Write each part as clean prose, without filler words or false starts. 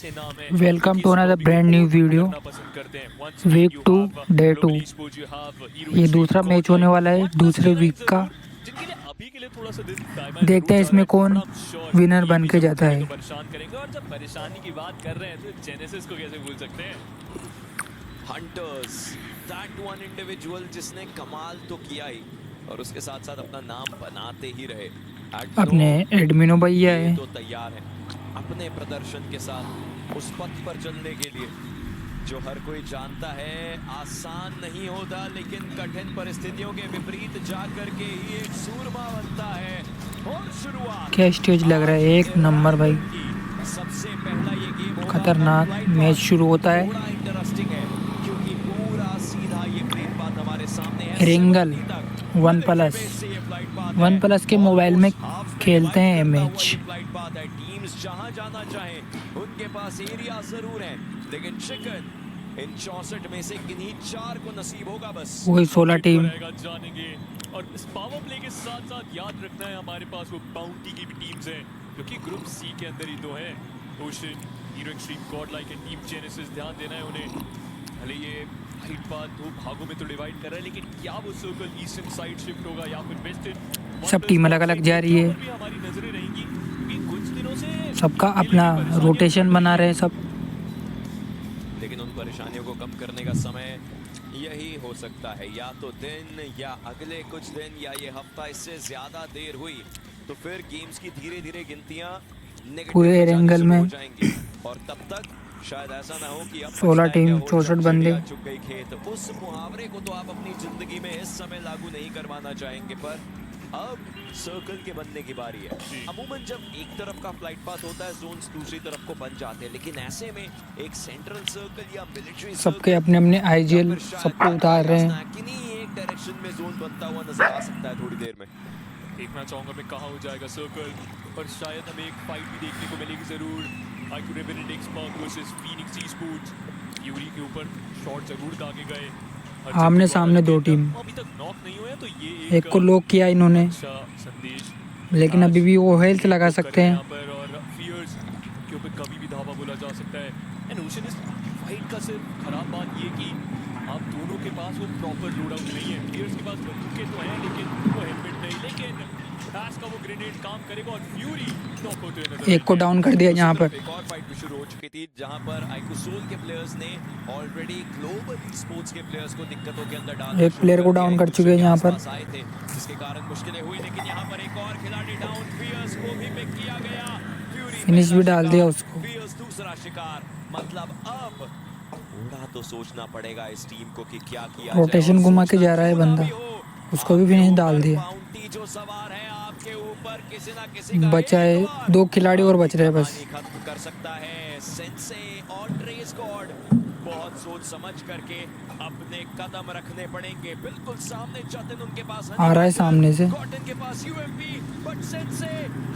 Welcome to another brand new video. Week 2 day 2 ये दूसरा match होने वाला है दूसरे वीक का। देखते हैं इसमें कौन विनर बन के जाता है। और जब परेशानी की बात कर रहे हैं तो जेनेसिस को कैसे भूल सकते हैं। हंटर्स, दैट वन इंडिविजुअल जिसने कमाल तो किया ही और उसके साथ साथ अपना नाम बनाते ही रहे। अपने एडमिनो भैया है तो तैयार है अपने प्रदर्शन के साथ उस पथ पर चलने के लिए जो हर कोई जानता है आसान नहीं होता, लेकिन कठिन परिस्थितियों के विपरीत जाकर के ही एक सूरमा बनता है। और शुरुआत क्या स्टेज लग रहा है, एक नंबर भाई। सबसे पहला ये गेम खतरनाक मैच शुरू होता है। इंटरेस्टिंग है क्योंकि पूरा सीधा ये फ्लाइट पाथ हमारे सामने है। रिंगल वन प्लस के मोबाइल में खेलते हैं मैच। फ्लाइट पाथ है, टीम्स जहां जाना चाहें उनके पास एरिया जरूर है, लेकिन चिकन इन 64 में से किन्हीं 4 को नसीब होगा बस। वही 16 टीम जानेंगे और इस पावर प्ले के साथ साथ याद रखना है हमारे पास वो बाउंटी की भी टीम्स हैं, क्योंकि ग्रुप सी के अंदर ही दो हैं, ocean, hero Xtreme, God like and team genesis. ध्यान देना है उन्हें। भले ये फ्लाइट पाथ 2 भागों में तो डिवाइड कर रहा है, लेकिन क्या वो सर्कल ईस्टर्न साइड शिफ्ट होगा या फिर वेस्टर्न। सब टीम अलग अलग जा रही है, हमारी नजरें रहेंगी क्योंकि कुछ दिनों से सबका अपना रोटेशन बना रहे हैं सब। लेकिन उन परेशानियों को कम करने का समय यही हो सकता है, या तो दिन या अगले कुछ दिन या ये हफ्ता। इससे ज्यादा देर हुई तो फिर गेम्स की धीरे धीरे गिनतियां पूरे एंगल में हो जाएंगी और तब तक शायद ऐसा ना हो कि अब 16 टीम 64 बंदे। चुक गई खेत। उस मुहावरे को तो आप अपनी जिंदगी में इस समय लागू नहीं करवाना चाहेंगे, पर अब सर्कल के बनने की बारी है। अमूमन जब एक तरफ का फ्लाइट पाथ होता है, जोन्स दूसरी तरफ को बन जाते हैं, लेकिन ऐसे में एक सेंट्रल सर्कल या मिलिट्री सबके अपने अपने आईजीएल सबको उतार रहे हैं। एक डायरेक्शन में जोन बनता हुआ नजर आ सकता है थोड़ी देर में। देखना चाहूंगा मैं कहाँ हो जाएगा सर्कल, पर शायद हमें एक फाइट भी देखने को मिलेगी जरूर। IQ revenant expert versus Phoenix esports. Yuri के ऊपर शॉट जरूर दागे गए। आमने सामने 2 टीम। अभी तक नॉक नहीं हुए तो ये एक को लॉक किया इन्होंने, संदेश, लेकिन अभी भी वो हेल्थ लगा सकते हैं। और फियर्स के ऊपर कभी भी धावा बोला जा सकता है। एंड ओशन इस फाइट का सिर्फ खराब बात ये कि आप दोनों के पास वो प्रॉपर लोड आउट नहीं है। फियर्स के पास बंदूकें तो हैं, लेकिन वो हेलमेट नहीं, लेकिन हैश का वो ग्रेनेड काम करेगा और फ्यूरी नॉक होते हुए नजर। एक को डाउन कर दिया यहाँ पर। एक और फाइट भी शुरू हो चुकी थी जहां पर आईक्यू सोल के प्लेयर्स ने ऑलरेडी ग्लोबल स्पोर्ट्स के प्लेयर्स को दिक्कतों के अंदर डाल एक प्लेयर को डाउन कर चुके हैं यहाँ पर, आए थे, जिसके कारण मुश्किलें हुई, लेकिन यहाँ पर एक और खिलाड़ी डाउन, फियर्स को भी पिक किया गया। फ्यूरी फिनिश भी डाल दिया उसको। फियर्स दूसरा शिकार। मतलब अब थोड़ा तो सोचना पड़ेगा इस टीम को कि क्या किया जाए। रोटेशन घुमा के जा रहा है बंदा, उसको भी फिनिश डाल दिया। बाउंटी जो सवार है आपके ऊपर, किसी ना किसी का बचा है 2 खिलाड़ी और बच रहे हैं बस। खत्म कर सकता है सेंसे और ट्रेस गॉड। बहुत सोच समझ करके अपने कदम रखने पड़ेंगे। बिल्कुल सामने जतिन उनके पास आ रहा है सामने से। गॉटन के पास यूएमपी, बट सेंसे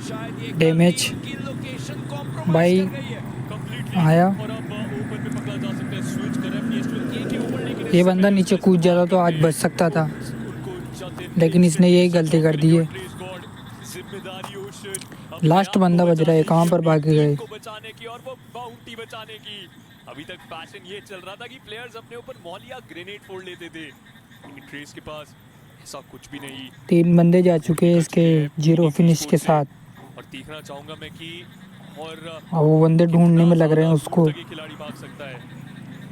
शायद ये डैमेज की लोकेशन कॉम्प्रोमाइज भाई कर गई है कंप्लीटली। आया। और अब ओपन पे पकड़ा जा सकता है, स्विच कर के ऊपर, लेकिन ये बंदा नीचे कूद जाता तो आज बच सकता था, लेकिन इसने यही गलती कर दी है। लास्ट बंदा बच रहा है, कहाँ पर भाग गए। बचाने की और वो बाउंटी बचाने की। अभी तक पैशन ये चल रहा था कि प्लेयर्स अपने ऊपर मॉल या ग्रेनेड फोड़ लेते थे, लेकिन ट्रेस के पास ऐसा कुछ भी नहीं। 3 बंदे जा चुके हैं इसके 0 फिनिश के साथ। और देखना चाहूंगा मैं कि और अब वो बंदे ढूंढने में लग रहे हैं उसको। खिलाड़ी भाग सकता है।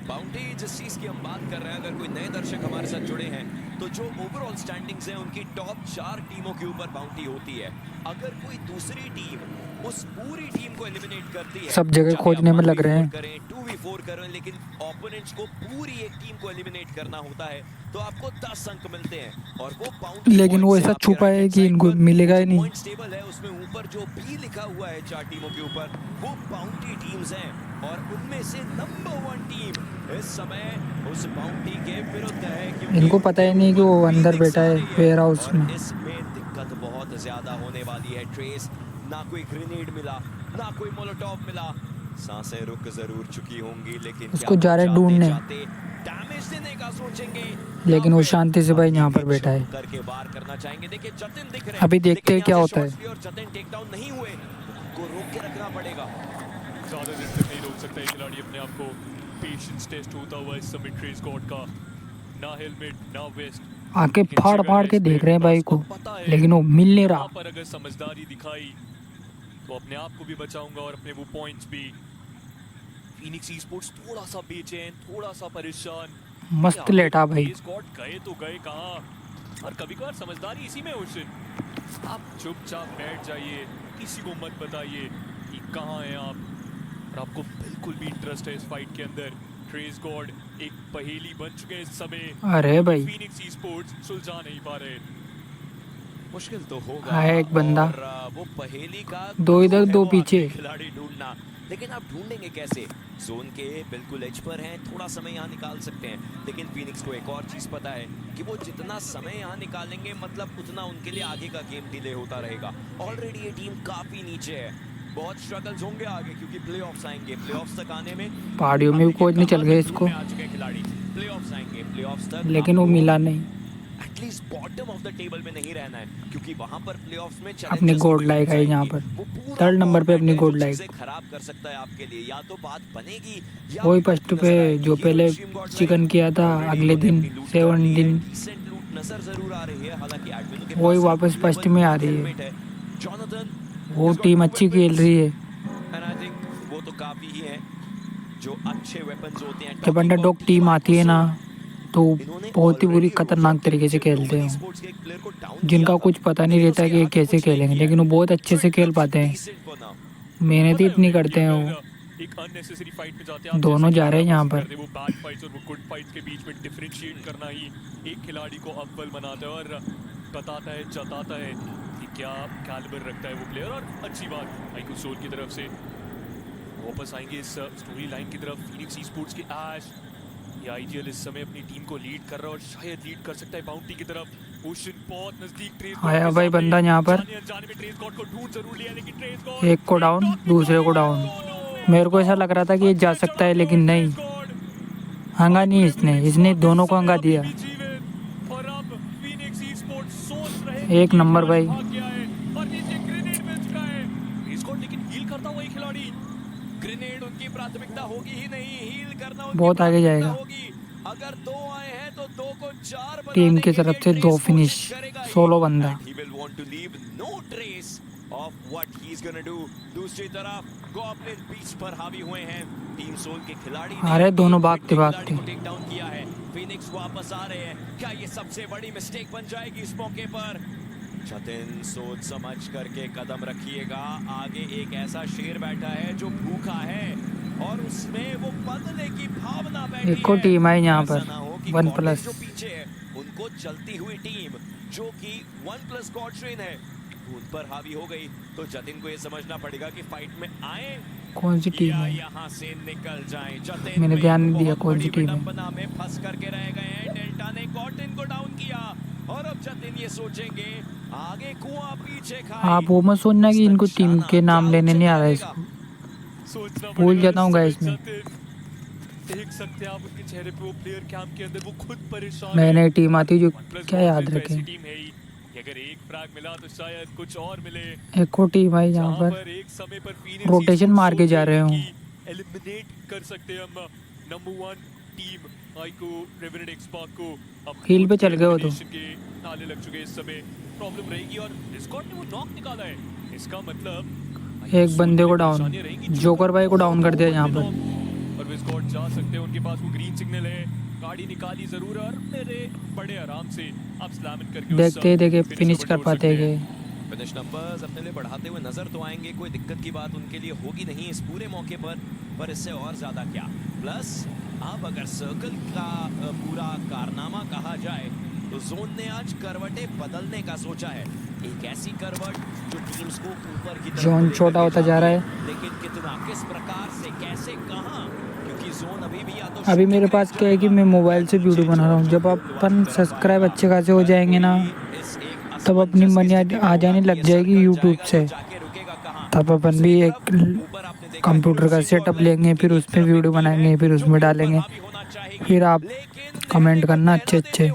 बाउंटी जिस चीज की हम बात कर रहे हैं, अगर कोई नए दर्शक हमारे साथ जुड़े हैं तो जो ओवरऑल स्टैंडिंग्स हैं उनकी टॉप 4 टीमों के ऊपर बाउंटी होती है। अगर कोई दूसरी टीम उस पूरी टीम को एलिमिनेट करती है, सब जगह खोजने में लग रहे हैं, 2v4 करें, लेकिन ओपोनेंट्स को पूरी एक टीम को एलिमिनेट करना होता है तो आपको 10 अंक मिलते हैं। और वो बाउंटी, लेकिन वो ऐसा छुपा है कि इनको मिलेगा ही नहीं। पॉइंट्स टेबल है उसमें ऊपर जो बी लिखा हुआ है 4 टीमों के ऊपर, वो बाउंटी टीम्स हैं और उनमें से नंबर 1 टीम इस समय उस बाउंटी के विरुद्ध है। इनको पता ही नहीं कि वो अंदर बैठा है वेयर हाउस में। इसमें दिक्कत बहुत ज्यादा होने वाली है। ट्रेस, ना कोई ग्रेनेड मिला, ना कोई मोलोटॉव मिला, सांसें रुक जरूर चुकी होंगी, लेकिन उसको जा रहे ढूंढने, डैमेज देने का सोचेंगे, लेकिन वो शांति से भाई यहाँ पर बैठा है। करके वार करना चाहेंगे। देखिए जतिन दिख रहे हैं, अभी देखते हैं क्या होता है। और जतिन टेक डाउन नहीं हुए, को रोक के रखना पड़ेगा। ज्यादा देर तक नहीं रोक सकता ये खिलाड़ी अपने आप को। पेशेंस टेस्ट होता हुआ इस समय ट्रेस गॉड का। ना हेलमेट ना वेस्ट, आके फाड़ फाड़ के देख रहे हैं भाई को, लेकिन वो मिल नहीं रहा। पर अगर समझदारी दिखाई तो अपने आप को भी बचाऊंगा और अपने वो पॉइंट्स भी। फीनिक्स ई-स्पोर्ट्स थोड़ा सा बेचैन, थोड़ा सा परेशान। मस्त लेटा भाई। स्क्वाड गए तो गए कहाँ, और कभी कभार समझदारी इसी में ओशन। आप चुपचाप बैठ जाइए, किसी को मत बताइए कि कहाँ हैं आप, और आपको बिल्कुल भी इंटरेस्ट है इस फाइट के अंदर। ट्रेस गॉड एक पहेली बन चुके हैं इस समय। अरे भाई फीनिक्स ई-स्पोर्ट्स सुलझा नहीं पा रहे। मुश्किल तो होगा है एक बंदा, और वो पहेली का दो इधर दो पीछे। खिलाड़ी ढूंढना, लेकिन आप ढूंढेंगे कैसे? जोन के बिल्कुल एज पर हैं, थोड़ा समय यहाँ निकाल सकते हैं, लेकिन फीनिक्स को एक और चीज पता है कि वो जितना समय यहाँ निकालेंगे मतलब उतना उनके लिए आगे का गेम डिले होता रहेगा। ऑलरेडी ये टीम काफी नीचे है, बहुत स्ट्रगल्स होंगे आगे क्योंकि प्लेऑफ्स आएंगे। प्लेऑफ्स तक आने में पहाड़ियों में भी कोई नहीं चल गए इसको, आ चुके खिलाड़ी। प्लेऑफ्स आएंगे, प्लेऑफ्स तक लेकिन वो मिला नहीं। At least bottom of the table में नहीं रहना है, क्योंकि वहां पर प्लेऑफ्स में अपनी गोल्ड लाइक है यहाँ पर, थर्ड नंबर पे अपनी गोल्ड लाइक। खराब कर सकता है आपके लिए, या तो बात बनेगी या वही फर्स्ट पे जो पहले चिकन किया था, अगले दिन 7 दिन नजर जरूर आ रही है। हालांकि एडमिन के वही वापस फर्स्ट में आ रही है। जॉनथन वो टीम अच्छी खेल रही है। एंड आई थिंक वो तो काफी ही है जो अच्छे वेपन्स होते हैं। जब अंडरडॉग टीम आती है ना तो बहुत ही बुरी खतरनाक तरीके से खेलते हैं, जिनका कुछ पता नहीं रहता कि ये कैसे खेलेंगे, लेकिन वो बहुत अच्छे से खेल पाते हैं। मेहनत ही इतनी करते हैं वो। एक अननेसेसरी फाइट में जाते हैं दोनों जा रहे हैं यहाँ पर। वो बैड फाइट्स और वो गुड फाइट्स के बीच में डिफरेंशिएट करना ही एक खिलाड़ी को अव्वल बनाता है और बताता है, जताता है कि क्या कैलिबर रखता है वो प्लेयर। और अच्छी बात आईक्यू सोल की तरफ से वापस आएंगे इस स्टोरी लाइन की तरफ। फीनिक्स ई-स्पोर्ट्स के ऐश, ये आईजीएल इस समय अपनी टीम को लीड कर रहा है और शायद लीड कर सकता है बाउंटी की तरफ। ओशन बहुत नजदीक, ट्रेस आया भाई बंदा यहाँ पर, जाने में ट्रेस गॉड को ढूंढ जरूर लिया, लेकिन ट्रेस गॉड एक को डाउन, दूसरे को डाउन। मेरे को ऐसा लग रहा था कि ये जा सकता है, लेकिन नहीं, हंगा नहीं इसने दोनों को हंगा दिया। और अब फीनिक्स ई-स्पोर्ट्स सोच रहे एक नंबर भाई। भाग गया है और नीचे ग्रेनेड मिल चुका है। इसको लेकिन हील करता हुआ एक खिलाड़ी। ग्रेनेड उनकी प्राथमिकता होगी ही नहीं, हील करना उनकी बहुत आगे जाएगा। होगी। अगर 2 आए हैं तो 2 को 4 टीम की तरफ से 2 फिनिश, सोलो बंदा। He will want to leave no trace of what he's gonna do। दूसरी तरफ गॉब्लिन बीच पर हावी हुए हैं। टीम सोल के खिलाड़ी ने अरे दोनों भागते भागते टेक डाउन किया है। फीनिक्स वापस आ रहे हैं, क्या ये सबसे बड़ी मिस्टेक बन जाएगी इस मौके पर? जतिन सोच समझ करके कदम रखिएगा, आगे एक ऐसा शेर बैठा है जो भूखा है और उसमें वो बदले की भावना बैठी है। एक को टीम है यहाँ पर, ऐसा ना हो कि 1+ जो पीछे है उनको चलती हुई टीम जो कि 1+ गॉडश्रेन है उन पर हावी हो गई, तो जतिन को ये समझना पड़ेगा कि फाइट में आए कौन सी टीम है, यहाँ से निकल जाएं। जतिन मैंने ध्यान नहीं दिया कौन सी टीम है। विडंबना में फंस करके रह गए हैं। डेल्टा ने गॉटिन को डाउन किया और अब जतिन ये सोचेंगे आगे कुआं पीछे खाई। आप वो मत सोचना कि इनको टीम के नाम लेने नहीं आ रहा है, इसको भूल जाता हूँ गाइस मैं। देख सकते हैं आप उनके चेहरे पे वो प्लेयर कैंप के अंदर वो खुद परेशान नई है। नई टीम आती है जो OnePlus क्या याद Golden रखे। ऐसी टीम है ही कि अगर एक फ्रैग मिला तो शायद कुछ और मिले। एक को टीम है यहाँ जहाँ पर, एक समय पर Phoenix रोटेशन e-sports मार के जा रहे हो। एलिमिनेट कर सकते हैं हम नंबर 1 टीम आईको रेवेनेंट एक्सपार्क को। अब हील पे चल गए हो तो। elimination के नाले लग चुके हैं इस समय, प्रॉब्लम रहेगी और डिस्कॉर्ड ने वो नॉक निकाला है। इसका मतलब एक बंदे को डाउन, जोकर भाई को डाउन कर दिया यहाँ पर। और वे स्क्वाड जा सकते हैं, उनके पास वो ग्रीन सिग्नल है, गाड़ी निकाली जरूर और मेरे बड़े आराम से आप स्लैम इन करके देखते देखे फिनिश कर पाते हैं। फिनिश नंबर्स अपने लिए बढ़ाते हुए नजर तो आएंगे, कोई दिक्कत की बात उनके लिए होगी नहीं इस पूरे मौके पर इससे और ज्यादा क्या। प्लस अब अगर सर्कल का पूरा कारनामा कहा जाए तो जोन ने आज करवटें बदलने का सोचा है। एक ऐसी करवट जो टीम्स को ऊपर की तरफ जोन छोटा होता जा रहा है, लेकिन कितना, किस प्रकार से, कैसे, कहां, क्योंकि जोन अभी भी या तो अभी मेरे पास क्या है कि मैं मोबाइल से वीडियो बना रहा हूँ। जब अपन सब्सक्राइब अच्छे खासे हो जाएंगे ना, तब अपनी मनी आ जाने लग जाएगी यूट्यूब से। तब अपन भी एक कंप्यूटर का सेटअप लेंगे, फिर उस पर वीडियो बनाएंगे, फिर उसमें डालेंगे, फिर आप कमेंट करना अच्छे अच्छे।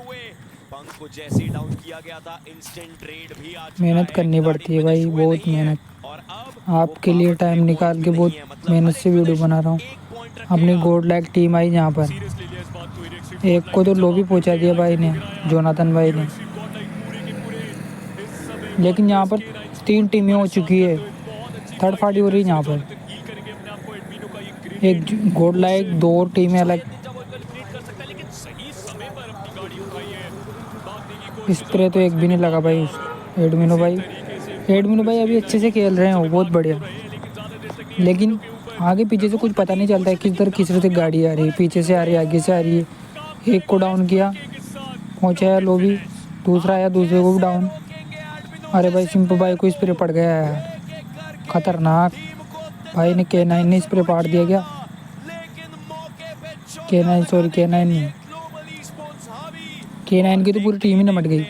मेहनत करनी पड़ती है भाई, बहुत मेहनत। और आपके लिए टाइम निकाल के बहुत मेहनत से वीडियो बना रहा हूँ। अपनी गॉड लाइक टीम आई यहाँ पर। सीरियसली लिया इस बात को इरिक स्ट्रीम एक को तो लॉबी पहुँचा दिया भाई ने, जोनाथन भाई ने। लेकिन यहाँ पर 3 टीमें हो चुकी है, थर्ड पार्टी हो रही है यहाँ पर। एक गॉड लाइक, 2 टीमें अलग। स्प्रे तो एक भी नहीं लगा भाई एडमिनो भाई। एडमिनो भाई अभी अच्छे से खेल रहे हैं, वो बहुत बढ़िया। लेकिन आगे पीछे से कुछ पता नहीं चलता है किस तरह किस तरह से गाड़ी आ रही है, पीछे से आ रही है, आगे से आ रही है। एक को डाउन किया, पहुँचाया लोबी, दूसरा आया, दूसरे को भी डाउन। अरे भाई सिंपल भाई को स्प्रे पड़ गया यार, खतरनाक। भाई ने K9 ने स्प्रे पाड़ दिया क्या? K9 सॉरी K9 नहीं, K9 की तो पूरी टीम ही निमट गई।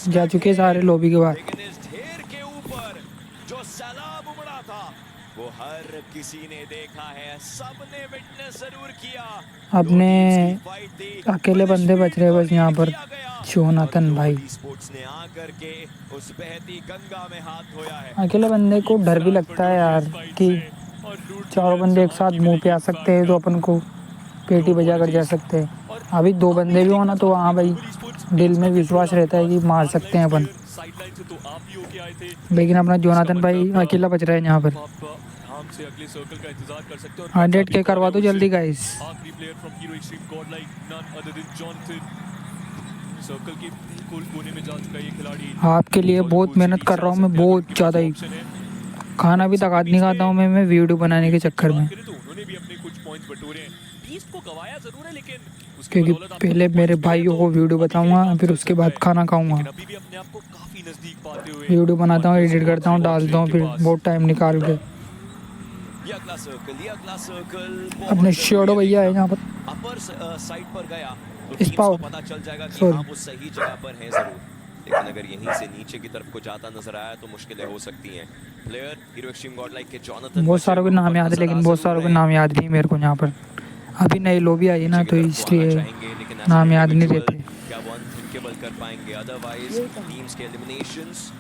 जा चुके सारे लॉबी के बाद। जो सैलाब उमड़ा था वो हर किसी ने देखा है, सबने विटनेस जरूर किया। अपने अकेले बंदे बच रहे बस यहाँ पर, जोनाथन भाई। स्पोर्ट्स ने आकर के उस बहती गंगा में हाथ धोया है। अकेले बंदे को डर भी लगता है यार कि 4 बंदे एक साथ मुंह पे आ सकते हैं तो अपन को पेटी बजा कर जा सकते हैं। अभी 2 बंदे भी होना तो हाँ भाई दिल में विश्वास रहता है कि मार सकते हैं अपन। लेकिन अपना जोनाथन भाई अकेला बच रहा है यहाँ पर। से अगले सर्कल का इंतजार कर सकते हो। 100 के करवा दो जल्दी गाइस। आखिरी player from Hero Xtreme Godlike none other than Jonathan. Circle के बिल्कुल कोने में जा चुका है ये खिलाड़ी। आपके लिए बहुत मेहनत कर रहा हूँ मैं, बहुत ज़्यादा ही। खाना भी तक नहीं खाता हूँ मैं वीडियो बनाने के चक्कर में। उन्होंने भी अपने कुछ पॉइंट्स बटोरे हैं। बीस्ट को गवाया जरूर है, लेकिन क्योंकि पहले मेरे भाइयों को वीडियो बताऊंगा, फिर उसके बाद खाना खाऊंगा। अभी भी अपने आप को काफी नजदीक पाते हुए वीडियो बनाता हूँ, एडिट करता हूँ, डालता हूँ, फिर बहुत टाइम निकाल के। ये अगला सर्कल अपने शेडो भैया है यहाँ पर। अपर साइड पर गया तो इस टीम्स पाव को पता चल जाएगा कि Sorry। हाँ वो सही जगह पर है जरूर। लेकिन अगर यहीं से नीचे की तरफ को जाता नजर आया तो मुश्किलें हो सकती हैं। Player hero Xtreme God like के जोनाथन, बहुत सारों के नाम याद है, लेकिन बहुत सारों के नाम याद नहीं मेरे को यहाँ पर। अभी नई लॉबी आई है ना तो इसलिए नाम याद नहीं रहते। क्या वो अनथिंकेबल कर पाएंगे? अदरवाइज टीम्स के एलिमिनेशंस,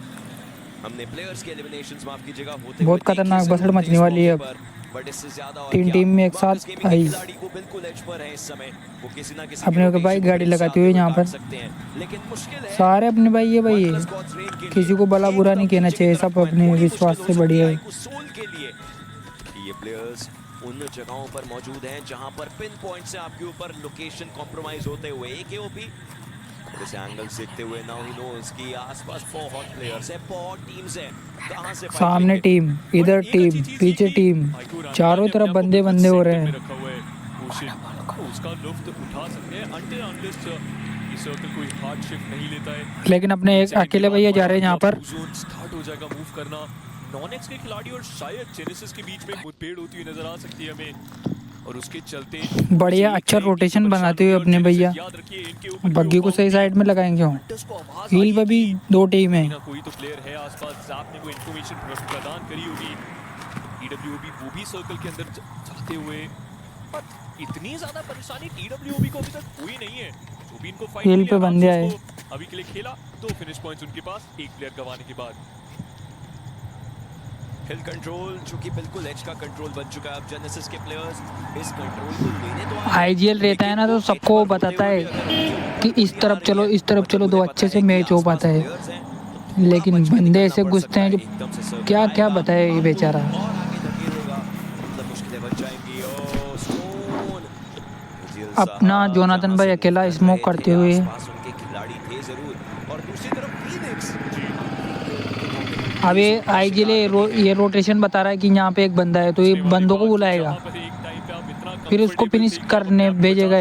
हमने प्लेयर्स के एलिमिनेशंस माफ कीजिएगा होते बहुत खतरनाक बसड़ मचने वाली है अब। बट इससे ज्यादा 3 टीम में एक साथ आई। खिलाड़ी को बिल्कुल एज पर है इस समय, वो किसी ना किसी अपने भाई गाड़ी लगाते हुए यहाँ पर लेकिन मुश्किल है। सारे अपने भाई ये भाई है, किसी को भला बुरा नहीं कहना चाहिए, सब अपने विश्वास से बढ़िया है। सोल के लिए ये प्लेयर्स उन जगहों पर मौजूद हैं जहां पर पिन पॉइंट से आपके ऊपर लोकेशन कॉम्प्रोमाइज होते हुए एक एओपी जैसे एंगल्स देखते हुए नाउ ही नोस कि आसपास बहुत प्लेयर्स है, बहुत टीम्स है, कहां से सामने टीम, इधर टीम, पीछे टीम, चारों तरफ बंदे हो रहे हैं। उसका लुत्फ उठा सकते हैं अंटिल अनलेस ये सर्कल कोई हार्ड शिफ्ट नहीं लेता है। लेकिन अपने एक अकेले भैया जा रहे हैं यहाँ पर। स्टार्ट हो जाएगा मूव करना। नॉनेक्स के खिलाड़ी और शायद जेनेसिस के बीच में मुठभेड़ होती हुई नजर आ सकती है हमें, और उसके चलते बढ़िया अच्छा रोटेशन बनाते हुए अपने भैया बग्गी को सही साइड में लगाएंगे। हील पे भी 2 टीम है। कोई तो प्लेयर है आसपास, आपने कोई इंफॉर्मेशन प्रदान करी होगी। टीडब्ल्यूबी वो भी सर्कल के अंदर जाते हुए, पर इतनी ज्यादा परेशानी टीडब्ल्यूबी को अभी तक हुई नहीं है। जो भी इनको फाइट हील पे बंदे आए अभी के लिए खेला, 2 फिनिश पॉइंट्स उनके पास एक प्लेयर गंवाने के बाद। हिल कंट्रोल जो कि बिल्कुल एज का कंट्रोल बन चुका है। अब जेनेसिस के प्लेयर्स इस कंट्रोल को लेने तो आईजीएल रहता है ना तो सबको बताता है कि इस तरफ चलो, इस तरफ चलो, तो अच्छे से मैच हो पाता है। लेकिन बंदे ऐसे घुसते हैं जो क्या क्या बताए ये बेचारा। अपना जोनाथन भाई अकेला स्मोक करते हुए। अब ये आईजीएल ये रोटेशन बता रहा है कि यहाँ पे एक बंदा है तो ये बंदों को बुलाएगा, फिर उसको फिनिश करने भेजेगा।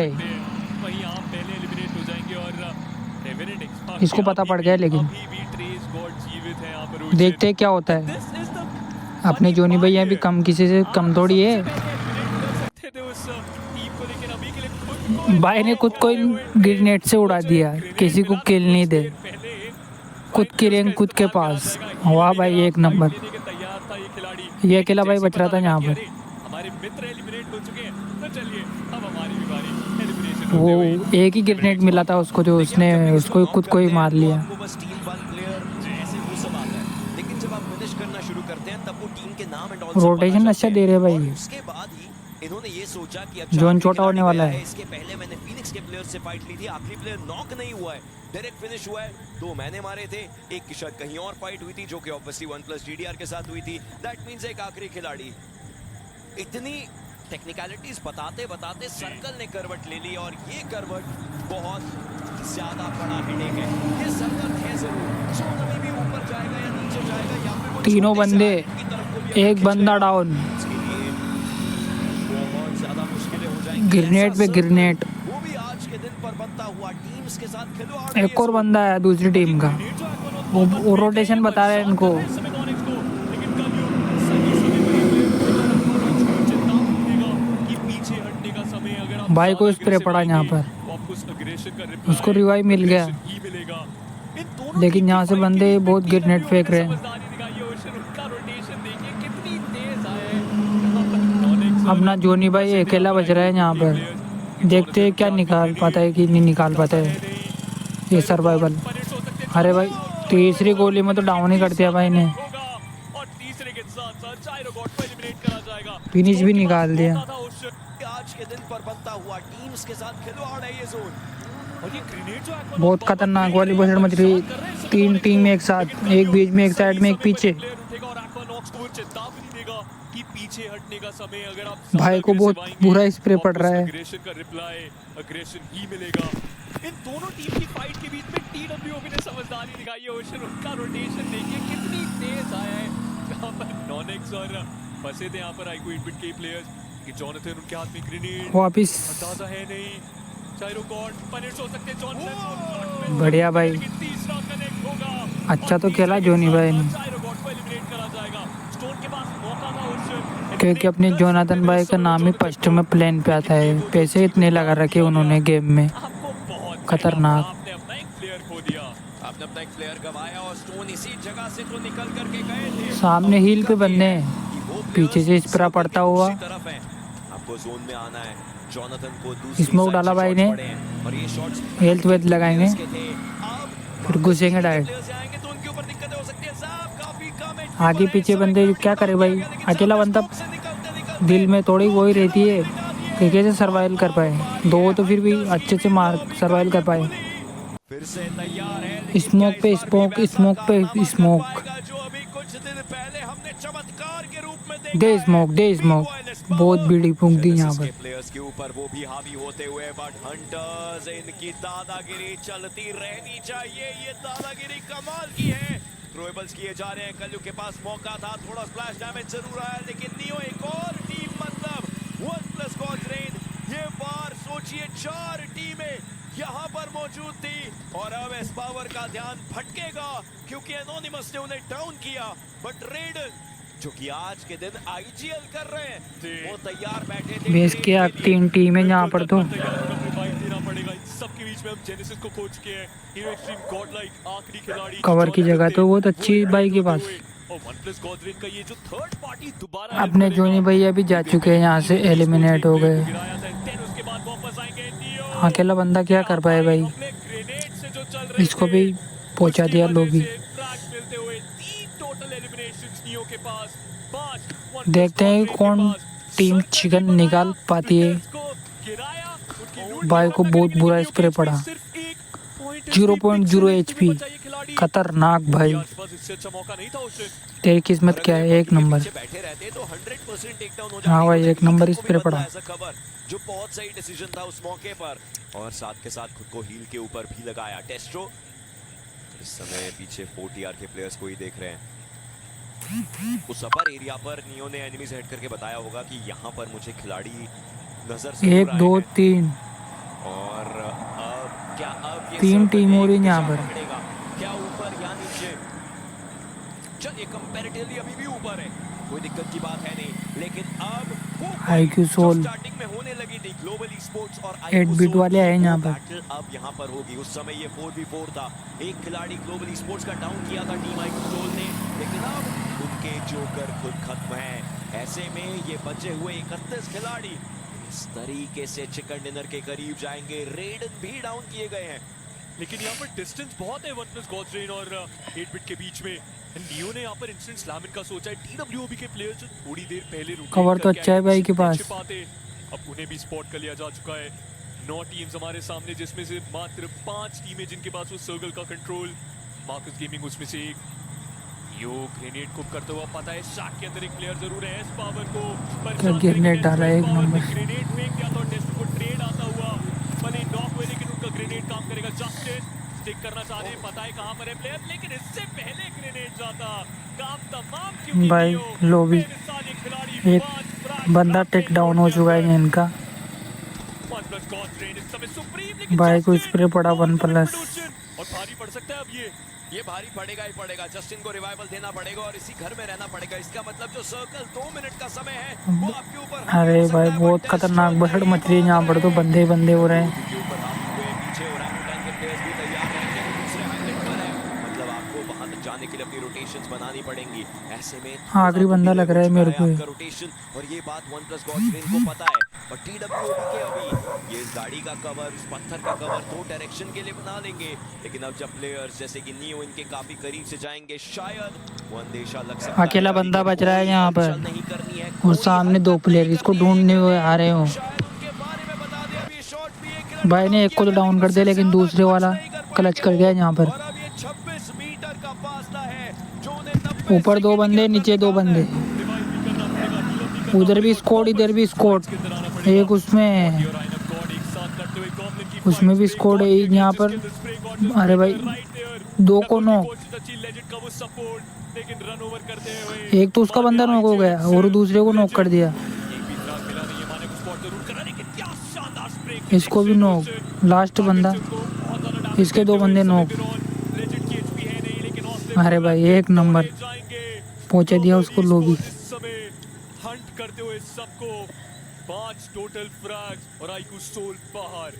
इसको पता पड़ गया, लेकिन देखते हैं क्या होता है। अपने जोनी भैया भी कम किसी से कम थोड़ी है। भाई ने खुद को ग्रेनेड से उड़ा दिया, किसी को किल नहीं दे, खुद की रैंक खुद के पास। वाह भाई एक नंबर। ये अकेला भाई बच रहा था यहाँ पर। वो एक ही ग्रेनेड मिला था उसको, जो उसने उसको खुद को ही मार लिया। रोटेशन अच्छा दे रहे हैं भाई। उसके बाद ही इन्होंने ये सोचा कि जोन छोटा होने वाला है। इसके पहले मैंने फिनिक्स के प्लेयर से फाइट ली थी, आखिरी प्लेयर नॉक नहीं हुआ है, डायरेक्ट फिनिश हुआ है, 2 मैंने मारे थे, एक की शायद कहीं और फाइट हुई थी जो कि ऑब्वियसली 1+ GDR के साथ हुई थी। दैट मींस एक आखिरी खिलाड़ी। इतनी टेक्निकलिटीज बताते बताते सर्कल ने करवट ले ली और ये करवट बहुत ज्यादा बड़ा हेडेक है। ये सर्कल है जरूर, जो अभी भी ऊपर जाएगा या नीचे जाएगा या फिर वो तीनों छोटे से बंदे, आइलैंड की तरफ को भी एक बंदा डाउन, इसके लिए बहुत ज्यादा मुश्किलें हो जाएंगी। ग्रेनेड पे ऐसा ग्रेनेड। सर्कल, वो भी आज के दिन पर बनता हुआ टीम्स के साथ खिलवाड़ है एक और बंदा है दूसरी टीम का, वो रोटेशन बता रहे हैं इनको। भाई को स्प्रे पड़ा यहाँ पर, उसको रिवाइव मिल गया, लेकिन यहाँ से बंदे बहुत ग्रेनेड फेंक रहे हैं। अपना जोनी भाई अकेला बच रहा है यहाँ पर, देखते हैं क्या निकाल पाता है कि नहीं निकाल पाता है ये सर्वाइवल। अरे भाई तीसरी गोली में तो डाउन ही कर दिया भाई ने, फिनिश भी निकाल दिया। आज के दिन पर बनता हुआ टीम्स के साथ खिलवाड़ है ये जोन। और ये ग्रेनेड जो है बहुत खतरनाक वाली बजट मच रही, 3 टीम एक साथ, एक बीच में, एक साइड में, एक पीछे। पीछे हटने का समय अगर आप भाई को बहुत बुरा स्प्रे पड़ रहा है। अग्रेशन का रिप्लाई अग्रेशन ही मिलेगा। इन दोनों टीम की फाइट के बीच में TWOB ने समझदारी दिखाई है। ओशन उनका रोटेशन देखिए कितनी तेज आया है, जहां पर नॉनेक्स और फंसे थे यहाँ पर आईक्यू 8-बिट के प्लेयर्स कि जॉनथन उनके हाथ में ग्रेनेड वापिस अंदाजा है नहीं, चाइरो गॉड पनिश हो सकते हैं जॉनथन। बढ़िया भाई, तीसरा कनेक्ट होगा, अच्छा तो खेला जोनी भाई ने, चाइरो गॉड को एलिमिनेट करा जाएगा। स्टोन के पास मौका था ओशन, क्योंकि अपने जोनाथन भाई का नाम ही फर्स्ट में प्लेन पे आता है। पैसे इतने लगा रखे उन्होंने गेम में, आपको बहुत खतरनाक। आपने अपना एक प्लेयर खो दिया, आपने अपना एक प्लेयर गवाया और स्टोन इसी जगह से तो निकल करके गए थे। सामने हील पे बंदे हैं, पीछे से स्प्रे पड़ता हुआ। तरफ है, आपको जोन में आना है। जॉनथन को दूसरी स्मोक साइड डाला से भाई शॉट्स ने, पड़े हैं और ये शॉट्स हेल्थ वेल्थ लगाएंगे, के थे। अब फिर घुसेंगे डायरेक्ट। प्लेयर्स आएंगे तो उनके ऊपर दिक्कतें हो सकती है। साहब काफी कम है, आगे पीछे बंदे क्या करे भाई, अकेला बंदा दिल में थोड़ी वो ही रहती है कि कैसे सर्वाइव कर पाए। 2 तो फिर भी अच्छे से मार सर्वाइव कर पाए। फिर से तैयार है, स्मोक पे स्मोक, स्मोक पे स्मोक, जो अभी कुछ दिन पहले हमने चमत्कार के रूप में दे स्मोक, दे स्मोक। बहुत बीड़ी फूंक दी यहाँ पर। प्लेयर्स के ऊपर वो भी हावी होते हुए, बट हंटर्स इनकी दादागिरी चलती रहनी चाहिए। ये दादागिरी कमाल की है। थ्रोएबल्स किए जा रहे हैं, कल्लू के पास मौका था, थोड़ा स्प्लैश डैमेज जरूर आया, लेकिन नियो एक और टीम मतलब 1+ गॉड्रेन। ये बार सोचिए 4 टीमें यहाँ पर मौजूद थी और अब एस पावर का ध्यान भटकेगा क्योंकि एनोनिमस ने उन्हें डाउन किया, बट रेडन जो कि आज के दिन IGL कर रहे हैं वो तैयार बैठे थे। बेस के 3 टीम है यहाँ पर, तो सबके बीच में हम जेनेसिस को खो चुके हैं। हीरो एक्सट्रीम गॉडलाइक आखिरी खिलाड़ी कवर की जगह तो बहुत अच्छी भाई के पास। और 1+ गॉड्रेन का ये जो थर्ड पार्टी दोबारा अपने जोनी भैया भी जा चुके हैं यहाँ से, एलिमिनेट हो गए। गिराया था, then उसके बाद वापस आएंगे नियो। अकेला बंदा क्या कर पाए भाई, अपने ग्रेनेड से जो चल रहे इसको थे, भी पहुंचा दिया उसकी वजह लोबी। से फ्रैग मिलते हुए 3 टोटल एलिमिनेशंस नियो के पास, 5 देखते हैं कौन टीम चिकन निकाल पाती है। भाई को बहुत बुरा स्प्रे पड़ा, 0.0 HP, खतरनाक भाई। तेरी किस्मत क्या है, एक नंबर। बैठे रहते तो 100% टेकडाउन हो हाँ भाई, एक नंबर स्प्रे पड़ा। खबर जो बहुत सही डिसीजन था उस मौके पर, और साथ के साथ खुद को हील के ऊपर भी लगाया। टेस्ट्रो इस समय पीछे 4TR के प्लेयर्स को ही देख रहे हैं। उस अपर एरिया पर नियो ने एनिमीज हेड करके बताया होगा कि यहाँ पर मुझे खिलाड़ी नजर से 1 2 3 और अब क्या अब ये 3 टीम हो रही है यहाँ पर। पकड़ेगा क्या ऊपर या नीचे? चलिए कंपैरेटिवली अभी भी ऊपर है, कोई दिक्कत की बात है नहीं, लेकिन अब IQ सोल स्टार्टिंग में होने लगी थी ग्लोबल स्पोर्ट्स और 8-बिट वाले आए यहाँ पर। बैटल अब यहाँ पर होगी। उस समय ये 4v4 था, एक खिलाड़ी ग्लोबल स्पोर्ट्स का डाउन किया था टीम IQ सोल ने, लेकिन अब उनके जोकर खुद खत्म हैं। ऐसे में ये बचे हुए 31 खिलाड़ी इस तरीके से चिकन डिनर के करीब जाएंगे। रेडन भी डाउन किए गए हैं, लेकिन यहाँ पर डिस्टेंस बहुत है OnePlus गॉड्रेन और 8-बिट के बीच में। नियो ने यहाँ पर इंस्टेंट स्लैम इनका सोचा है। TWOB के प्लेयर्स जो थोड़ी देर पहले rotate कवर तो करके अच्छा है आए, भाई के पास। छिपाते, अब उन्हें भी स्पॉट कर लिया जा चुका है। 9 टीम्स हमारे सामने, जिसमें से मात्र 5 टीमें जिनके पास वो सर्कल का कंट्रोल। मार्कस गेमिंग उसमें से एक। यो ग्रेनेड को करते हुआ पता है शाक के अंदर एक प्लेयर जरूर है। एस पावर को क्या ग्रेनेड डाला है, एक नंबर। ग्रेनेड फेंक दिया तो टेस्ट को ट्रेड आता हुआ, भले नॉक हुए लेकिन उनका ग्रेनेड काम करेगा। जस्टिस स्टिक करना चाह रहे हैं, पता है कहां पर है प्लेयर, लेकिन इससे पहले ग्रेनेड जाता काम तमाम। क्योंकि भाई लोबी एक बंदा टेक डाउन हो चुका है इनका। भाई को स्प्रे पड़ा OnePlus। और भारी पड़ सकता है अब ये भारी पड़ेगा ही पड़ेगा। जस्टिन को रिवाइवल देना पड़ेगा और इसी घर में रहना पड़ेगा। इसका मतलब जो सर्कल 2 मिनट का समय है वो आपके ऊपर। अरे भाई बहुत खतरनाक बहड़ मच रही है यहाँ पर, तो बंदे बंदे हो रहे हैं। पीछे ओरांगुटान के प्लेयर्स भी तैयार रहेंगे। दूसरे हाईलाइट पर है, मतलब आपको वहां तक जाने के लिए अपनी रोटेशंस बनानी पड़ेंगी। ऐसे में आखिरी बंदा लग रहा है मेरे को रोटेशन, और ये बात OnePlus गॉड्रेन को पता है। और TWOB के अभी ये इस गाड़ी का कवर, उस पत्थर का कवर 2 डायरेक्शन के लिए बना लेंगे। लेकिन अब जब प्लेयर्स जैसे कि नियो इनके काफी करीब से जाएंगे, शायद वो अंदेशा लग सकता है। अकेला बंदा बच रहा है यहाँ पर नहीं करनी है, और सामने 2 प्लेयर इसको ढूंढने हुए आ रहे हो। भाई ने एक को तो डाउन कर दिया, लेकिन दूसरे वाला क्लच कर गया यहाँ पर। ऊपर 2 बंदे, नीचे 2 बंदे, उधर भी स्कोड इधर भी स्कोड। एक उसमें भी स्कोड है यहाँ पर। अरे भाई 2 को नॉक, एक तो उसका बंदा नॉक हो गया और दूसरे को नॉक कर दिया। इसको भी नॉक, लास्ट बंदा, इसके 2 बंदे नॉक। अरे भाई एक नंबर पहुंचा दिया उसको लोबी। हंट करते हुए सबको 5 टोटल फ्रैग्स और आईक्यू सोल बाहर।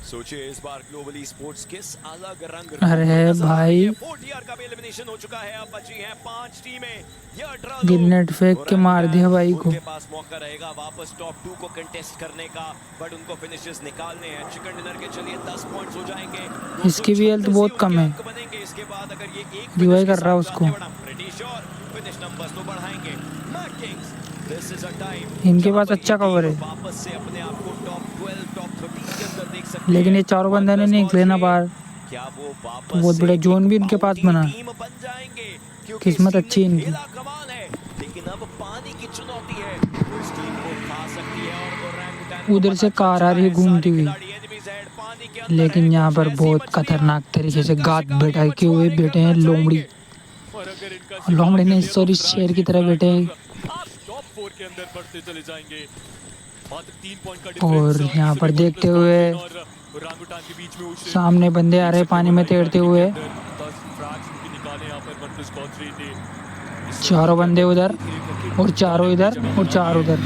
सोचिए इस बार ग्लोबली स्पोर्ट्स किस अलग रंग। अरे भाई 4TR का भी एलिमिनेशन हो चुका है। अब बची हैं 5 टीमें। ग्रेनेड फेंक के मार दिया भाई को। उनके पास मौका रहेगा वापस टॉप 2 को कंटेस्ट करने का, बट उनको फिनिशेस निकालने हैं। चिकन डिनर के चलिए 10 पॉइंट्स हो जाएंगे। इसकी भी हेल्थ बहुत कम है, बनेंगे इसके बाद अगर ये एक रिवाइव कर रहा है उसको। ब्रिटिश और फिनिश नंबर्स तो बढ़ाएंगे। Mac Kings, this is a time. इनके पास अच्छा कवर है, वापस से अपने आप को टॉप 12 टॉप 13 के अंदर देख सकते हैं। लेकिन ये 4 बंदे ने नहीं लेना बाहर। क्या वो वापस बहुत बड़ा जोन भी इनके पास बना। टीम बन जाएंगे? क्योंकि किस्मत अच्छी इनकी। खेला कमाल है, लेकिन अब पानी की चुनौती है। उस टीम को खा सकती है और ओरांगुटान उधर से कार आ रही है घूमती हुई, लेकिन यहाँ पर बहुत खतरनाक तरीके से गाद बैठा के हुए बैठे हैं लोमड़ी। लोमड़ी ने सॉरी शेर की तरह बैठे हैं। टॉप 4 के अंदर बढ़ते चले जाएंगे। मात्र 3 पॉइंट का और डिफरेंस। यहाँ पर देखते हुए ओरांगुटान के बीच में उसे सामने बंदे आ रहे पानी में तैरते हुए। 10 फ्रैग्स निकाले यहाँ पर OnePlus गॉड्रेन ने। 4 बंदे उधर और 4 इधर और 4 उधर,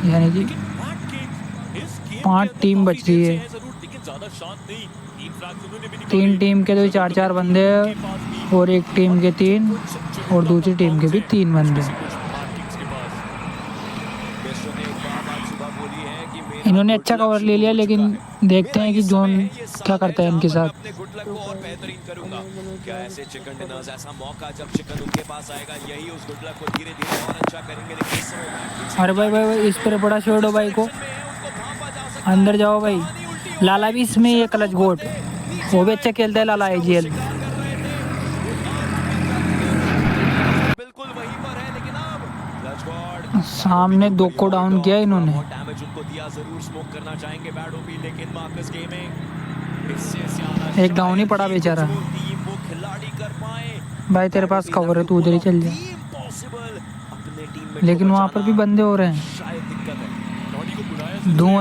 यानी कि 5 टीम बच रही है। 3 टीम के तो 4-4 बंदे और एक टीम के 3 और दूसरी टीम के भी 3 बंदे। इन्होंने अच्छा कवर ले लिया, लेकिन देखते हैं कि जोन क्या करता है इनके साथ। क्या ऐसे चिकन डिनर्स ऐसा मौका जब चिकन उनके पास आएगा, यही उस गुड लक को धीरे-धीरे और अच्छा करेंगे। लेकिन इस समय अरे भाई इस पर बड़ा शॉट हो भाई को, अंदर जाओ भाई। लाला भी इसमें ये क्लच गोट, वो भी अच्छा खेलता है लाला IGL। बिल्कुल वहीं पर है, लेकिन अब क्लच गॉड सामने 2 को डाउन किया इन्होंने। डैमेज उनको दिया, जरूर स्मोक करना चाहेंगे बैडो भी, लेकिन मार्कस गेमिंग इससे ज्यादा एक डाउन ही पड़ा बेचारा। टीम वो खिलाड़ी कर पाए। भाई तेरे पास कवर है, तू उधर ही चल जा। इम्पॉसिबल अपने टीम में, लेकिन वहाँ पर भी बंदे हो रहे हैं। शायद दिक्कत है।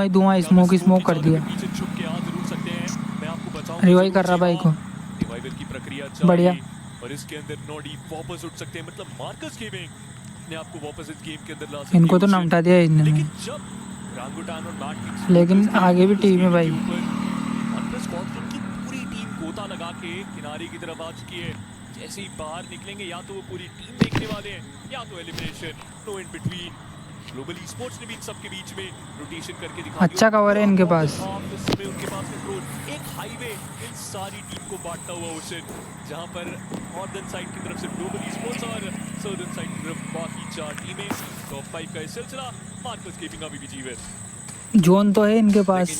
धुआं स्मोक कर दिया। पीछे छुप के आ जरूर सकते हैं। मैं आपको बताऊं रिवाइव कर रहा भाई को, रिवाइवल की प्रक्रिया चल बढ़िया। रही है और इसके अंदर नोडी वापस उठ सकते हैं। मतलब मार्कस गेमिंग ने आपको वापस इस गेम के अंदर ला सकती है। इनको तो नमटा दिया इन्होंने, लेकिन जब ओरांगुटान और मैक किंग्स लेकिन आगे भी टीम है भाई। OnePlus गॉड्रेन की पूरी टीम गोता लगा के किनारे की तरफ आ चुकी है। जैसे ही बाहर निकलेंगे, या तो वो पूरी टीम देखने वाले हैं या तो elimination, no in between. Global esports ने भी इन सबके बीच में रोटेशन करके दिखा अच्छा कवर है इनके पास। में उनके पास कंट्रोल एक हाईवे इन सारी टीम को बांटता हुआ ओशन, जहां पर नॉर्दर्न साइड की तरफ से ग्लोबल ई-स्पोर्ट्स और सदर्न साइड की तरफ बाकी 4 टीमें। टॉप 5 का ये सिलसिला मार्कस गेमिंग अभी भी जीवित। जोन तो है इनके पास,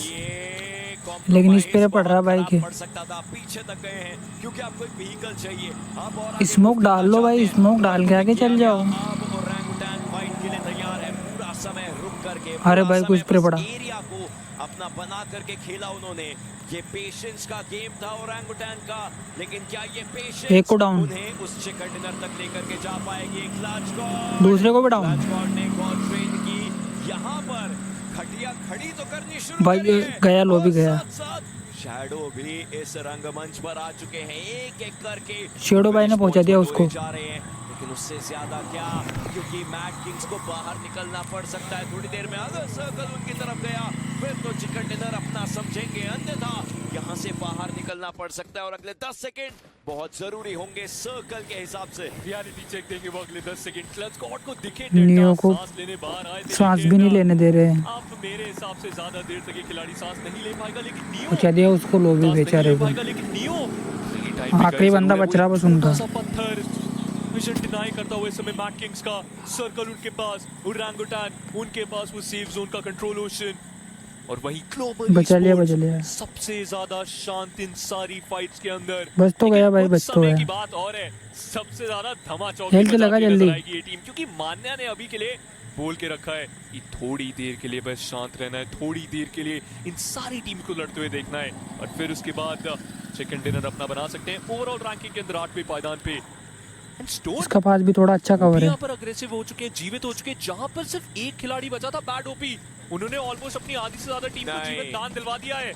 लेकिन इस पे पड़ रहा भाई के। पड़ सकता था, पीछे तक गए हैं क्योंकि आपको एक व्हीकल चाहिए। आप और आगे स्मोक डाल लो भाई, स्मोक डाल के आगे चल जाओ। अब ओरंगुटान फाइट के लिए तैयार है, पूरा समय रुक करके। अरे भाई कुछ पे पड़ा। एरिया को अपना बना करके खेला उन्होंने। ये पेशेंस का गेम था ओरंगुटान का, लेकिन क्या ये पेशेंस एक को डाउन, उन्हें उस चिकन डिनर तक लेकर के जा पाएगी? एक लार्ज गॉड, दूसरे को भी डाउन। लार्ज गॉड ने गॉड ट्रेन की। यहाँ पर खटिया खड़ी तो करनी शुरू भाई करी है। गया, लो भी गया। साथ-साथ शैडो भी इस रंगमंच पर आ चुके हैं, एक-एक करके शैडो भाई ने पहुंचा दिया उसको। जा रहे हैं, लेकिन उससे ज्यादा क्या, क्योंकि मैड किंग्स को बाहर निकलना पड़ सकता है थोड़ी देर में। अगर सर्कल उनकी तरफ गया फिर तो चिकन डिनर अपना समझेंगे, अन्यथा यहाँ से बाहर निकलना पड़ सकता है और अगले 10 सेकंड बहुत जरूरी होंगे सर्कल के हिसाब से। रियलिटी चेक देंगे वो अगले 10 सेकंड। क्लच गॉड को दिखे नियो को सांस लेने बाहर आए थे, सांस भी लेकिन नहीं लेने दे रहे हैं। अब मेरे हिसाब से ज्यादा देर तक ये खिलाड़ी सांस नहीं ले पाएगा, लेकिन नियो पहुंचा दिया उसको, लो भी सांस नहीं बेचारे ले को। पाएगा, लेकिन नियो सही टाइम पे आखिरी गए बंदा जरूर है। बच रहा बस उनका। छोटा सा पत्थर विजन डिनाई करता हुआ इस समय मैड किंग्स का। सर्कल उनके पास, ओरंगुटान उनके पास, वो सेफ जोन का कंट्रोल ओशन, और वही ग्लोबल बचा लिया, ई-स्पोर्ट्स बचा लिया। सबसे ज्यादा शांत इन सारी फाइट्स के अंदर। बस तो गया भाई, लेकिन बस कुछ तो समय गया। की बात और है, सबसे ज्यादा धमाचौक हेल्थ लगा जल्दी। ये टीम, क्योंकि मान्या ने अभी के लिए बोल के रखा है कि थोड़ी देर के लिए बस शांत रहना है, थोड़ी देर के लिए इन सारी टीम को लड़ते हुए देखना है, और फिर उसके बाद चिकन डिनर अपना बना सकते हैं। ओवरऑल रैंकिंग के अंदर 8वें पायदान पे। एंड स्टोन इसका पास भी थोड़ा अच्छा कवर है। यहाँ पर अग्रेसिव हो चुके हैं, जीवित हो चुके हैं, जहां पर सिर्फ एक खिलाड़ी बचा था बैड ओपी, उन्होंने ऑलमोस्ट अपनी आधी से ज्यादा टीम को नहीं। जीवित दान दिलवा दिया है।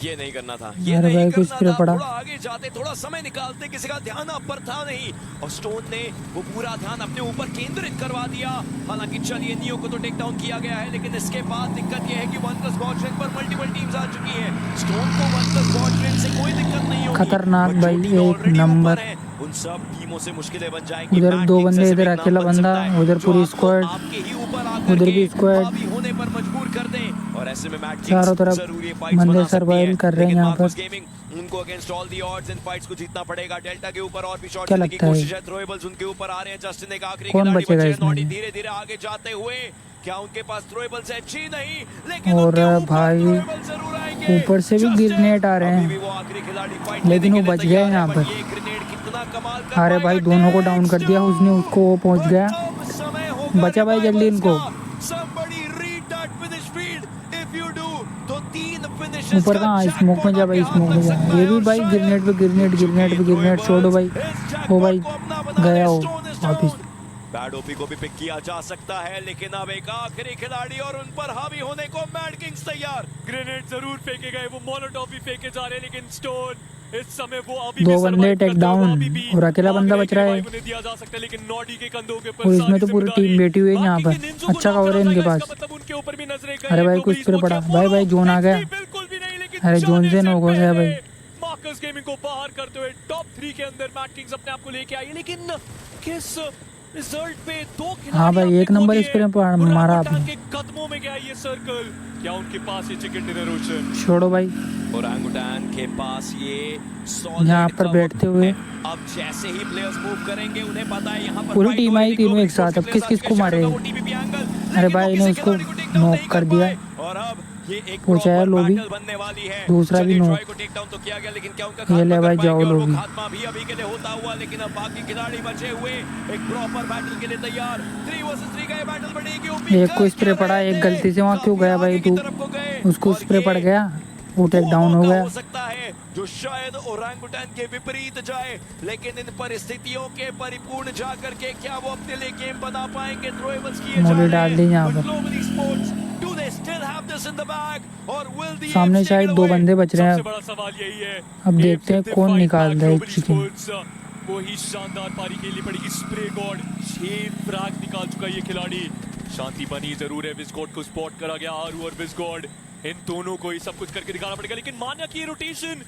ये नहीं करना था, ये अरे नहीं भाई, कुछ करना था। पड़ा। थोड़ा आगे जाते, थोड़ा समय निकालते, किसी का ध्यान अब पर था नहीं, और स्टोन ने वो पूरा ध्यान अपने ऊपर केंद्रित करवा दिया। हालांकि चलिए नियो को तो टेक डाउन किया गया है, लेकिन इसके बाद दिक्कत ये है कि वन प्लस गॉड ट्रेन पर मल्टीपल टीम्स आ चुकी हैं। स्टोन को वन प्लस गॉड ट्रेन से कोई दिक्कत नहीं होगी। खतरनाक भाई, टीम एक already नंबर। ऊपर है, उन सब टीमों से मुश्किलें बन जाएंगी। उधर मैड दो किंग्स बंदे, ऐसे इधर भी नाम अकेला बन बंदा, सकता है, उधर जो पूरी आपको स्क्वाड, आपके ही ऊपर आकर उधर भी के स्क्वाड। हावी होने पर मजबूर कर दें, और ऐसे में मैड किंग्स चारों तरफ जरूरी फाइट्स बंदे बना सकती सर्वाइव है। कर रहे हैं लेकिन यहाँ पर। मार्कस गेमिंग उनको against all the odds in fights को जीतना पड़ेगा। डेल्टा के ऊपर और भी शॉट क्या लेने की लगता है? कोशिश है, थ्रोएबल्स उनके ऊपर आ रहे हैं। जस्टिन एक आखिरी कौन खिलाड़ी बचेगा बचे हैं, इसमें? नॉटी धीरे-धीरे आगे जाते हुए, क्या उनके पास थ्रोएबल्स है? जी नहीं, लेकिन और उनके ऊपर भाई थ्रोएबल्स जरूर आएंगे। ऊपर से भी जस्टिन ग्रेनेड आ रहे हैं। अभी भी वो आखिरी खिलाड़ी फाइट लेकिन लेने वो के लिए बच गए तैयार है, यहाँ पर। ये ग्रेनेड कितना कमाल कर अरे भाई पाएगा? दोनों को डाउन कर दिया उसने, उसको वो पहुंच गया। अब समय होगा बचा भाई जल्दी revivals इनको। का। Somebody read that finish field. If you do, तो 3 finishes ऊपर का कहाँ, jackpot स्मोक में जा भाई, आपके स्मोक हाथ में लग जा। सकता ये है भी और भाई शायद ग्रेनेड पे ग्रेनेड, ग्रेनेड पे ग्रेनेड छोड़ो भाई। इस वो भाई jackpot को अपना बना गया ले, वो Stone is वापिस। down। बैड ओपी को भी पिक किया जा सकता है, लेकिन अब एक आखिरी खिलाड़ी और उन पर हावी होने को मैड किंग्स तैयार। ग्रेनेड जरूर फेंके गए, वो मोलोटॉव भी फेंके जा रहे हैं, लेकिन स्टोन इस समय वो अभी दो भी बंदे survive टेक करते हुए, डाउन अभी भी और अकेला बंदा आगे बच रहा है। revive उन्हें दिया जा सकता है, लेकिन नॉडी के कंधों के ऊपर और इसमें सारी तो पूरी जिम्मेदारी टीम बैठी हुई है यहाँ बाकी पर। के निंजो को अच्छा knock कवर है करा इनके था, पास। इसका मतलब उनके ऊपर भी नजरें गई अरे हैं, भाई ग्लोबल कुछ पे पड़ा। ई-स्पोर्ट्स भाई भाई जोन आ गया। बिल्कुल भी नहीं, लेकिन अरे जोन से जाने नॉक हो गया पहले भाई। मार्कस गेमिंग को बाहर करते हुए टॉप 3 के अंदर मैड किंग्स अपने आप को लेके आई है, लेकिन किस रिजल्ट पे? 2 खिलाड़ी हाँ भाई, आपने एक खो नंबर दिए। इस पे मारा ओरंगुटान आपने। के कदमों में गया ये सर्कल, क्या उनके पास ये चिकन डिनर ओशन? छोड़ो भाई। ओरंगुटान के पास ये solid यहाँ पर cover बैठते हुए है। अब जैसे ही प्लेयर्स मूव करेंगे, उन्हें पता है यहाँ पर पूरी fight टीम हो आई, रही है, तीनों global एक साथ। e-sports अब के किस प्लेयर्स किस को के मारे? shadow का वो TPP angle, अरे लेकिन भाई वो इन्हें किसी उसको खिलाड़ी को take down नॉक नहीं कर दिया। पाए। और अब ये एक पहुंचाया proper लोबी। battle बनने वाली है। दूसरा भी चलिए, नॉक। ट्रॉय को take down तो किया गया, लेकिन क्या उनका ये खात्मा ले कर भाई, पाएंगे? जाओ और वो लोबी। खात्मा भी अभी के लिए होता हुआ, लेकिन अब बाकी खिलाड़ी बचे हुए एक प्रॉपर बैटल के लिए तैयार। 3 वर्सेस 3 का ये बैटल बढ़ेगी। ओपी एक को स्प्रे पड़ा, एक गलती से वहाँ क्यों गया भाई तू? उसको स्प्रे पड़ गया, वो टेक डाउन हो गया। हो सकता है जो शायद ओरंगुटान के विपरीत जाए, लेकिन इन परिस्थितियों के परिपूर्ण जाकर के क्या वो अपने लिए गेम बना पाएंगे? थ्रोएबल्स किए जा मोली रहे डाल दी हैं। यहाँ But पर। Global Esports, do they still have this in the bag? Or will the सामने Apes शायद take it दो away? बंदे बच रहे सबसे हैं। बड़ा सवाल यही है, अब देखते हैं कौन निकालता है चिकन। वही शानदार पारी खेलनी पड़ेगी। स्प्रे गॉड 6 फ्रैग निकाल चुका ये खिलाड़ी। शांति बनी जरूर है, विस्गॉड को स्पॉट करा गया। आरू और विस्गॉड, इन दोनों को ही सब कुछ करके दिखाना पड़ेगा, लेकिन मान्या की रोटेशन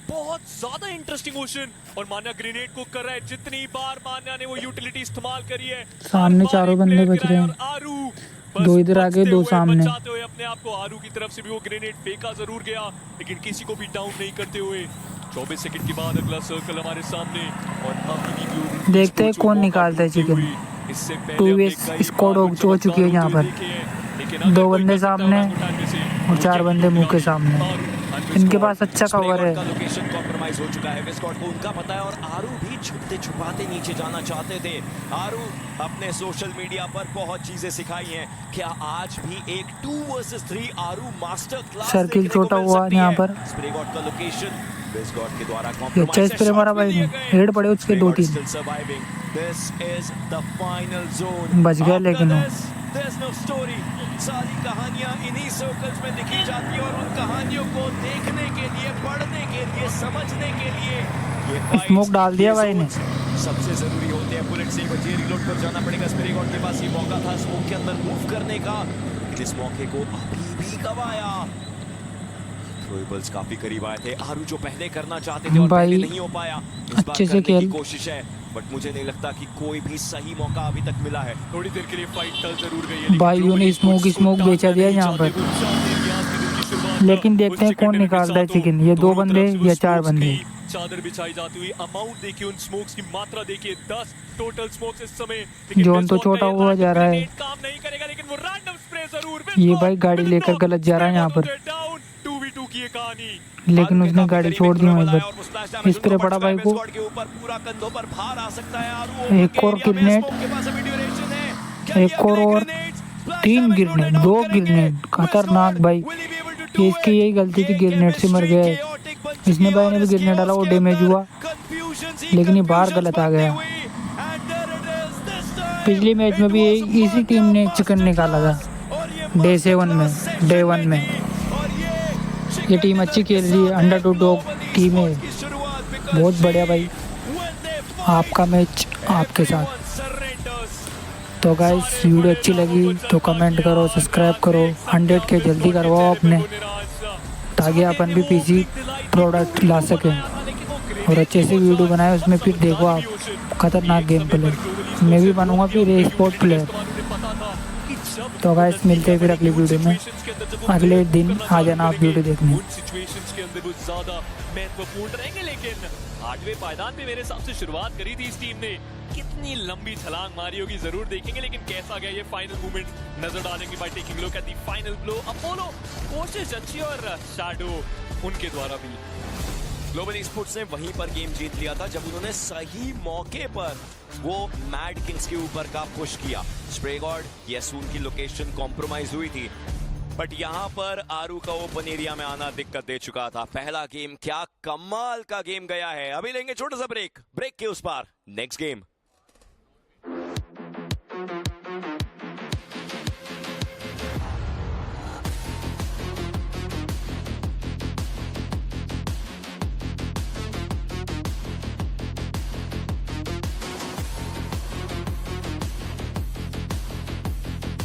बहुत ज्यादा इंटरेस्टिंग ओशन, और मान्या ग्रेनेड को कर रहा है। जितनी बार मान्या ने वो यूटिलिटी इस्तेमाल करी है, सामने हर बार चारों एक बंदे player बच गिरा रहे है, हैं। और आरू दो इधर आगे, दो सामने। बचाते हुए अपने आप को आरू की तरफ से भी वो ग्रेनेड फेंका जरूर गया, लेकिन किसी को भी डाउन नहीं करते हुए 24 सेकंड के बाद अगला सर्कल हमारे सामने और अभी भी देखते हैं कौन निकालता है चिकन। इससे 2 स्क्वाड हो चुकी है यहाँ पर, 2 बंदे सामने और 4 बंदे मुंह के सामने। इनके पास अच्छा कवर है। लोकेशन कॉम्प्रोमाइज हो चुका है विस्कॉट को, उनका पता है, और आरू भी छुपते छुपाते नीचे जाना चाहते थे। आरू अपने सोशल मीडिया पर बहुत चीजें सिखाई हैं, क्या आज भी एक 2 वर्सेस 3 आरू मास्टर क्लास सर्किल छोटा हुआ है यहाँ पर। स्प्रेगॉट का लोकेशन विस्कॉट के द्वारा अच्छा स्प्रे मारा भाई ने, हेड पड़े उसके 2-3, this is the final zone. बच गया लेकिन वो। There's no story. सारी कहानियां इन्हीं सर्कल्स में लिखी जाती है और उन कहानियों को देखने के लिए, पढ़ने के लिए, समझने के लिए ये स्मोक डाल दिया भाई ने। सबसे जरूरी होते हैं। बुलेट से बचिए, रिलोड पर जाना पड़ेगा। स्पिरिगॉट के पास ये मौका था स्मोक के अंदर मूव करने का, इस मौके को अभी भी गवाया। थ्रोएबल्स काफी करीब आए थे, आरू जो पहले करना चाहते थे और पहले नहीं हो पाया, इस बार करने की कोशिश है, बट मुझे नहीं लगता कि कोई भी सही मौका अभी तक मिला है। थोड़ी देर के लिए फाइट टल जरूर गई है, भाइयों ने स्मोक बेचा दिया यहाँ पर, लेकिन देखते हैं कौन निकालता है चिकन, ये 2 बंदे या 4 बंदे। चादर बिछाई जाती हुई, अमाउंट देखिए, उन स्मोक्स की मात्रा देखिए, 10 टोटल स्मोक्स इस समय। जोन तो छोटा हुआ जा रहा है, काम नहीं करेगा, लेकिन वो रैंडम स्प्रे जरूर। ये भाई गाड़ी लेकर गलत जा रहा है यहाँ पर, 2v2 की ये कहानी, लेकिन उसने गाड़ी छोड़ दी वहीं पर। स्प्रे पड़ा भाई को, एक और ग्रेनेड, एक और 3 ग्रेनेड, 2 ग्रेनेड, खतरनाक भाई। इसकी यही गलती थी, ग्रेनेड से मर गया। इसने भाई ने भी ग्रेनेड डाला, वो डैमेज हुआ, लेकिन ये बाहर गलत आ गया। पिछले मैच में भी इसी टीम ने चिकन निकाला था, डे 1 में। ये टीम अच्छी खेल रही है, अंडर टू डॉग टीम है, बहुत बढ़िया भाई। आपका मैच आपके साथ। तो गाइस वीडियो अच्छी लगी तो कमेंट करो, सब्सक्राइब करो, 100 के जल्दी करवाओ अपने, ताकि अपन भी पीसी प्रोडक्ट ला सकें और अच्छे से वीडियो बनाए, उसमें फिर देखो आप खतरनाक गेम प्ले। मैं भी बनूंगा फिर ए स्पोर्ट प्लेयर। तो गाइस मिलते हैं फिर अगली वीडियो में, अगले दिन आ जाना आप वीडियो देखने। सिचुएशंस के अंदर वो ज्यादा महत्वपूर्ण रहेंगे, लेकिन 8वें पायदान पे मेरे हिसाब से शुरुआत करी थी इस टीम ने। कितनी लंबी छलांग मारी होगी जरूर देखेंगे, लेकिन कैसा गया ये फाइनल मूवमेंट नजर डालेंगे by taking look at the final blow. Apollo कोशिश अच्छी और शैडो उनके द्वारा भी। ग्लोबल ई-स्पोर्ट्स ने वहीं पर गेम जीत लिया था जब उन्होंने सही मौके पर वो मैड किंग्स के ऊपर का पुश किया। स्प्रेगॉड येसून की लोकेशन कॉम्प्रोमाइज हुई थी, बट यहाँ पर आरू का ओपन एरिया में आना दिक्कत दे चुका था। पहला गेम क्या कमाल का गेम गया है। अभी लेंगे छोटा सा ब्रेक के उस पार नेक्स्ट गेम।